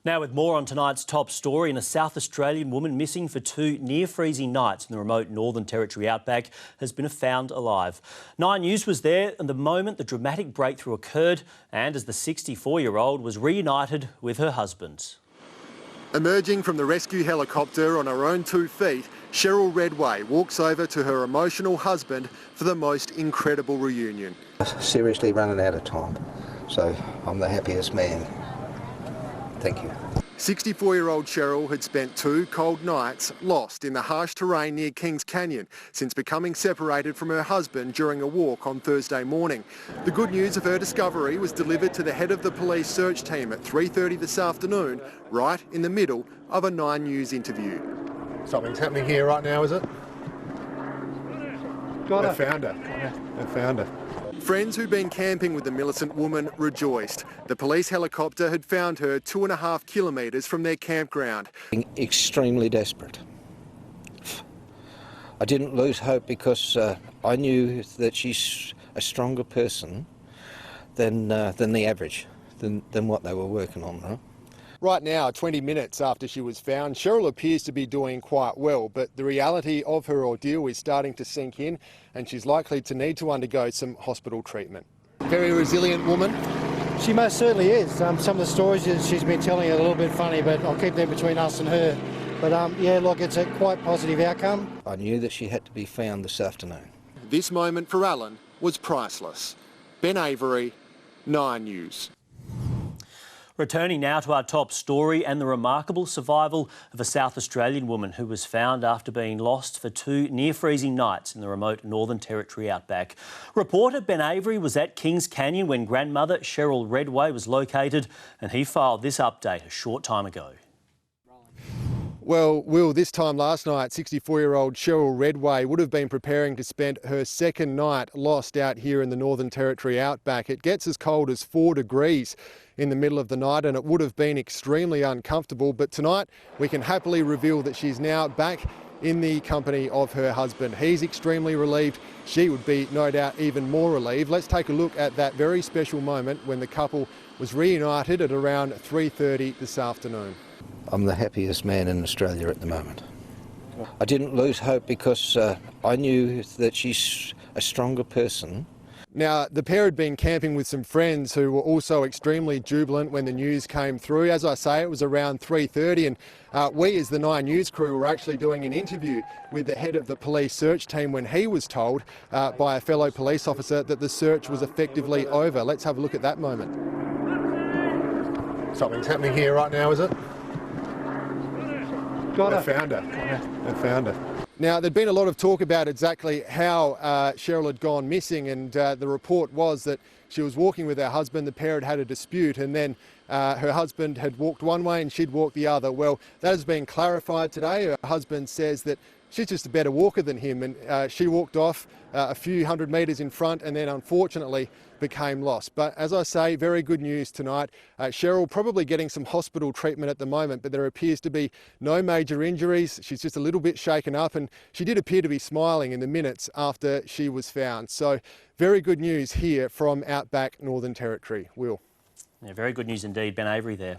Now with more on tonight's top story, and a South Australian woman missing for 2 near-freezing nights in the remote Northern Territory Outback has been found alive. 9 News was there at the moment the dramatic breakthrough occurred and as the 64-year-old was reunited with her husband. Emerging from the rescue helicopter on her own 2 feet, Cheryl Redway walks over to her emotional husband for the most incredible reunion. Seriously running out of time, so I'm the happiest man. Thank you. 64-year-old Cheryl had spent 2 cold nights lost in the harsh terrain near Kings Canyon since becoming separated from her husband during a walk on Thursday morning. The good news of her discovery was delivered to the head of the police search team at 3:30 this afternoon, right in the middle of a 9 News interview. Something's happening here right now, is it? I found her. I found her. Friends who'd been camping with the Millicent woman rejoiced. The police helicopter had found her 2.5 kilometres from their campground. Extremely desperate. I didn't lose hope because I knew that she's a stronger person than the average, than what they were working on, right? Right now, 20 minutes after she was found, Cheryl appears to be doing quite well, but the reality of her ordeal is starting to sink in and she's likely to need to undergo some hospital treatment. Very resilient woman. She most certainly is. Some of the stories she's been telling are a little bit funny, but I'll keep them between us and her. But yeah, look, it's a quite positive outcome. I knew that she had to be found this afternoon. This moment for Alan was priceless. Ben Avery, 9 News. Returning now to our top story and the remarkable survival of a South Australian woman who was found after being lost for 2 near-freezing nights in the remote Northern Territory Outback. Reporter Ben Avery was at Kings Canyon when grandmother Cheryl Redway was located, and he filed this update a short time ago. Well, Will, this time last night, 64-year-old Cheryl Redway would have been preparing to spend her second night lost out here in the Northern Territory Outback. It gets as cold as 4 degrees in the middle of the night and it would have been extremely uncomfortable. But tonight we can happily reveal that she's now back in the company of her husband. He's extremely relieved. She would be no doubt even more relieved. Let's take a look at that very special moment when the couple was reunited at around 3:30 this afternoon. I'm the happiest man in Australia at the moment. I didn't lose hope because I knew that she's a stronger person. Now, the pair had been camping with some friends who were also extremely jubilant when the news came through. As I say, it was around 3:30 and we as the 9 News crew were actually doing an interview with the head of the police search team when he was told by a fellow police officer that the search was effectively over. Let's have a look at that moment. Something's happening here right now, is it? I found her. I found her. Now, there'd been a lot of talk about exactly how Cheryl had gone missing, and the report was that she was walking with her husband. The pair had had a dispute, and then her husband had walked one way and she'd walked the other. Well, that has been clarified today. Her husband says that she's just a better walker than him, and she walked off a few hundred metres in front and then unfortunately became lost. But as I say, very good news tonight. Cheryl probably getting some hospital treatment at the moment, but there appears to be no major injuries. She's just a little bit shaken up and she did appear to be smiling in the minutes after she was found. So very good news here from Outback Northern Territory. Will. Yeah, very good news indeed. Ben Avery there.